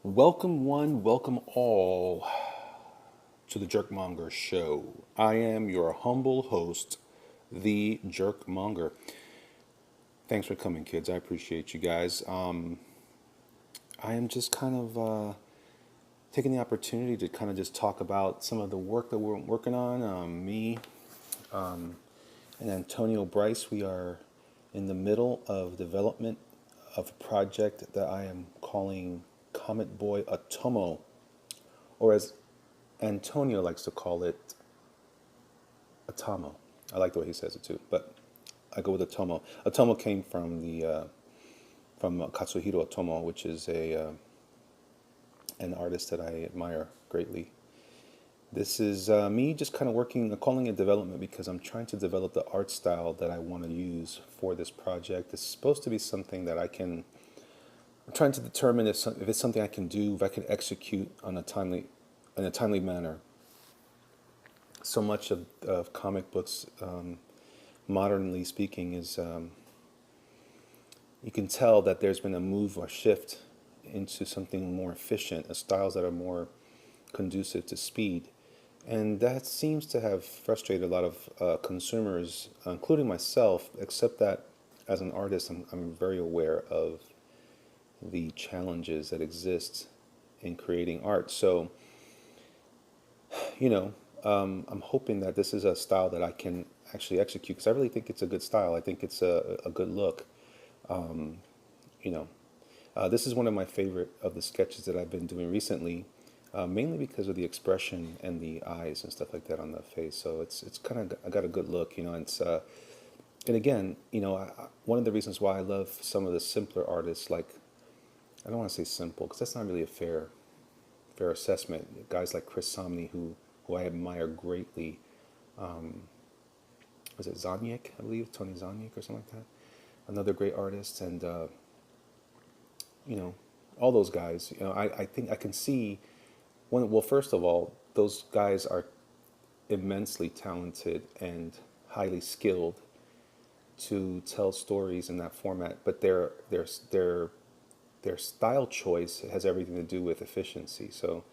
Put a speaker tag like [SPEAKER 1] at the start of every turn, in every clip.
[SPEAKER 1] Welcome one, welcome all to the Jerkmonger Show. I am your humble host, the Jerkmonger. Thanks for coming, kids. I appreciate you guys. I am just kind of taking the opportunity to kind of just talk about some of the work that we're working on. Me and Antonio Bryce, we are in the middle of development of a project that I am calling Comet Boy Atomo, or as Antonio likes to call it, Atomo. I like the way he says it too, but I go with Atomo. Atomo came from the Katsuhiro Atomo, which is a an artist that I admire greatly. This is me just kind of working, calling it development because I'm trying to develop the art style that I want to use for this project. It's supposed to be something that I can. I'm trying to determine if it's something I can do, if I can execute on in a timely manner. So much of comic books, modernly speaking, is you can tell that there's been a move or shift into something more efficient, styles that are more conducive to speed. And that seems to have frustrated a lot of consumers, including myself, except that as an artist, I'm very aware of the challenges that exist in creating art. So, you know, I'm hoping that this is a style that I can actually execute because I really think it's a good style. I think it's a good look. You know, this is one of my favorite of the sketches that I've been doing recently, mainly because of the expression and the eyes and stuff like that on the face. So it's kind of I got a good look, you know. And it's and again, you know, one of the reasons why I love some of the simpler artists, like I don't want to say simple because that's not really a fair assessment. Guys like Chris Somney, who I admire greatly. Was it Zoniek, I believe, Tony Zoniek or something like that. Another great artist, and you know, all those guys. You know, I think I can see one. Well, first of all, those guys are immensely talented and highly skilled to tell stories in that format. But their style choice has everything to do with efficiency. So,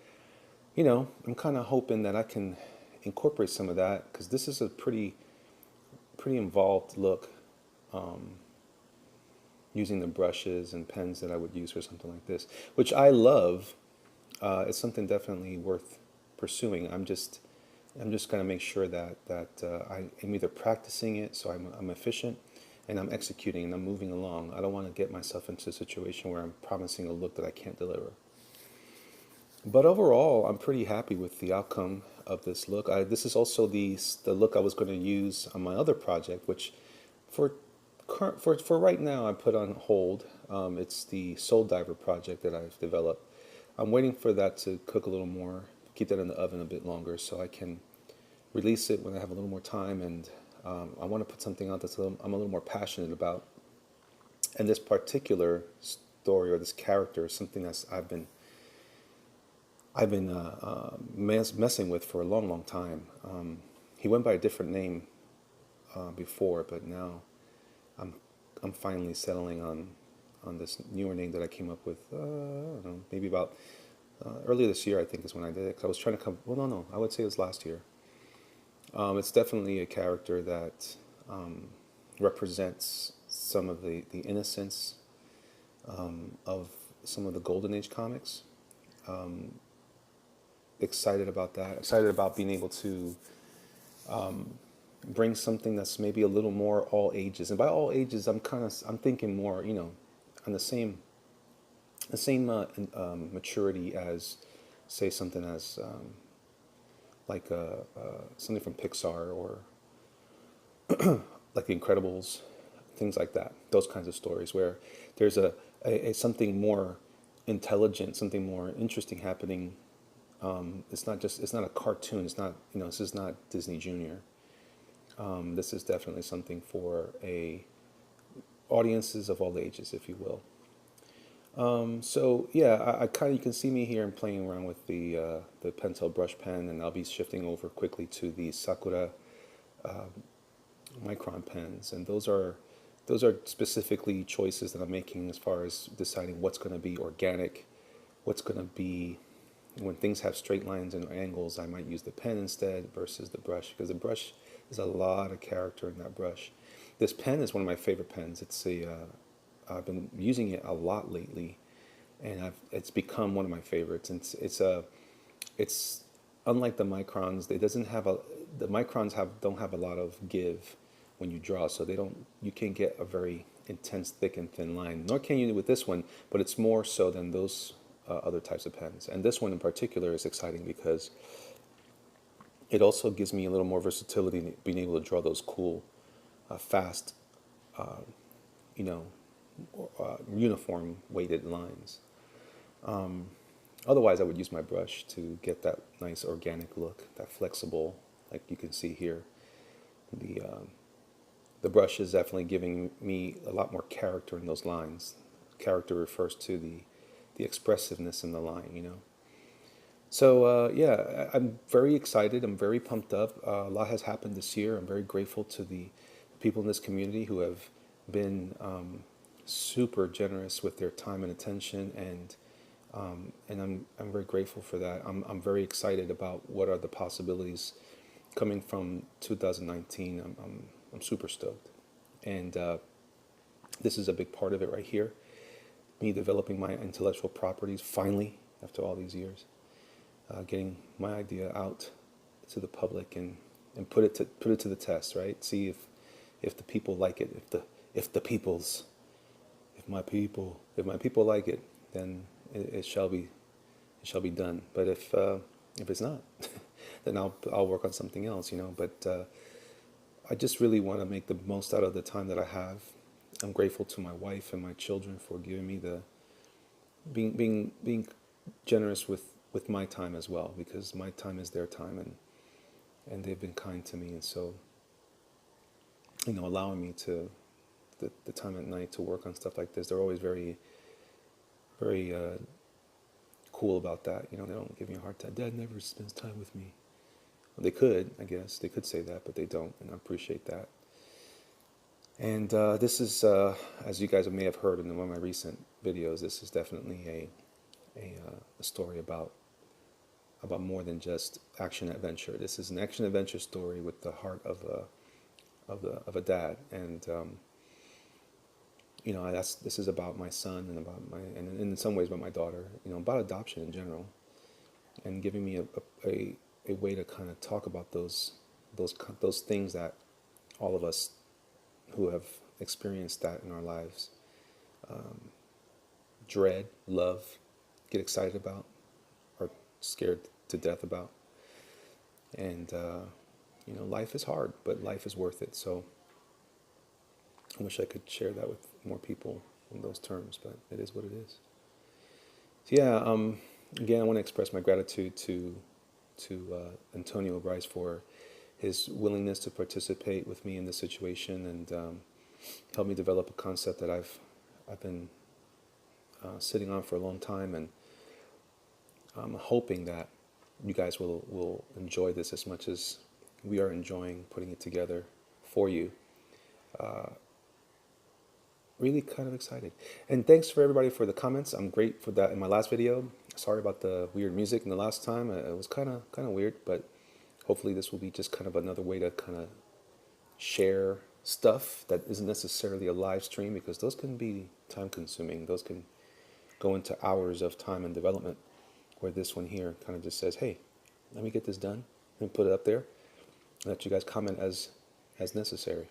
[SPEAKER 1] you know, I'm kind of hoping that I can incorporate some of that because this is a pretty involved look, using the brushes and pens that I would use for something like this, which I love. It's something definitely worth pursuing. I'm just gonna make sure that I am either practicing it so I'm efficient, and I'm executing and I'm moving along. I don't want to get myself into a situation where I'm promising a look that I can't deliver. But overall, I'm pretty happy with the outcome of this look. This is also the look I was going to use on my other project, which for for right now I put on hold. It's the Soul Diver project that I've developed. I'm waiting for that to cook a little more, keep that in the oven a bit longer, so I can release it when I have a little more time. And I want to put something out I'm a little more passionate about. And this particular story or this character is something I've been messing with for a long, long time. He went by a different name before, but now I'm I'm finally settling on this newer name that I came up with. I don't know, maybe about earlier this year. I think is when I did it. 'Cause I was trying to come. Well, no, I would say it was last year. It's definitely a character that represents some of the innocence of some of the Golden Age comics. Excited about that. Excited about being able to bring something that's maybe a little more all ages. And by all ages, I'm thinking more, on the same maturity as, say, something as like something from Pixar or like The Incredibles, things like that. Those kinds of stories where there's a something more intelligent, something more interesting happening. It's not a cartoon. It's not, this is not Disney Junior. This is definitely something for a audiences of all ages, if you will. So yeah, I kind of, you can see me here and playing around with the Pentel brush pen, and I'll be shifting over quickly to the Sakura micron pens, and those are specifically choices that I'm making as far as deciding what's going to be organic what's going to be when things have straight lines and angles. I might use the pen instead versus the brush, because the brush, there's a lot of character in that brush. This pen is one of my favorite pens. I've been using it a lot lately, and it's become one of my favorites. And it's unlike the microns. It doesn't have the microns don't have a lot of give when you draw, so you can't get a very intense thick and thin line, nor can you with this one, but it's more so than those other types of pens. And this one in particular is exciting because it also gives me a little more versatility, being able to draw those cool, fast, you know, uniform weighted lines. Otherwise, I would use my brush to get that nice organic look, that flexible, like you can see here. The brush is definitely giving me a lot more character in those lines. Character refers to the expressiveness in the line, you know. So yeah, I'm very excited. I'm very pumped up. A lot has happened this year. I'm very grateful to the people in this community who have been super generous with their time and attention, and I'm very grateful for that. I'm very excited about what are the possibilities coming from 2019. I'm super stoked, and this is a big part of it right here. Me developing my intellectual properties finally after all these years, getting my idea out to the public and put it to the test. Right, see if the people like it. If my people like it, then it shall be done. But if it's not, then I'll work on something else, you know. But I just really want to make the most out of the time that I have. I'm grateful to my wife and my children for giving me being generous with my time as well, because my time is their time, and they've been kind to me, and so, you know, allowing me to the time at night to work on stuff like this. They're always very, very cool about that. You know, they don't give me a hard time. Dad never spends time with me. Well, they could, I guess. They could say that, but they don't, and I appreciate that. And this is, as you guys may have heard in one of my recent videos, this is definitely a story about more than just action adventure. This is an action adventure story with the heart of a dad, and you know, this is about my son and and in some ways about my daughter. You know, about adoption in general, and giving me a way to kind of talk about those things that all of us who have experienced that in our lives dread, love, get excited about, or scared to death about. And you know, life is hard, but life is worth it. So I wish I could share that with more people in those terms, but it is what it is. So yeah, again, I want to express my gratitude to Antonio Bryce for his willingness to participate with me in this situation, and help me develop a concept that I've been sitting on for a long time, and I'm hoping that you guys will enjoy this as much as we are enjoying putting it together for you. Really kind of excited. And thanks for everybody for the comments. I'm great for that in my last video. Sorry about the weird music in the last time. It was kind of weird, but hopefully this will be just kind of another way to kind of share stuff that isn't necessarily a live stream, because those can be time consuming. Those can go into hours of time and development, where this one here kind of just says, hey, let me get this done and put it up there and let you guys comment as necessary.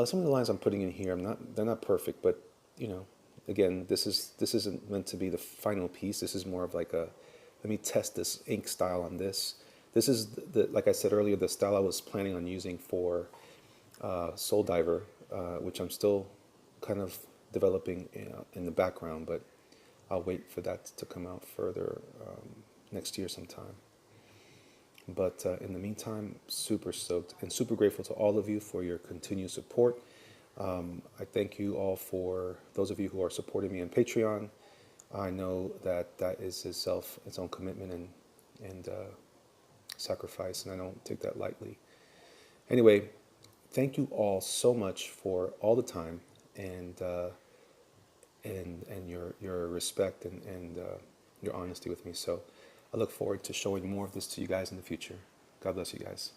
[SPEAKER 1] Some of the lines I'm putting in here, they're not perfect, but you know, again, this isn't meant to be the final piece. This is more of like let me test this ink style on this. This is like I said earlier, the style I was planning on using for Soul Diver, which I'm still kind of developing in the background, but I'll wait for that to come out further next year sometime. But in the meantime, super stoked and super grateful to all of you for your continued support. I thank you all for those of you who are supporting me on Patreon. I know that is its own commitment and sacrifice, and I don't take that lightly. Anyway, thank you all so much for all the time, and and your respect and your honesty with me. So I look forward to showing more of this to you guys in the future. God bless you guys.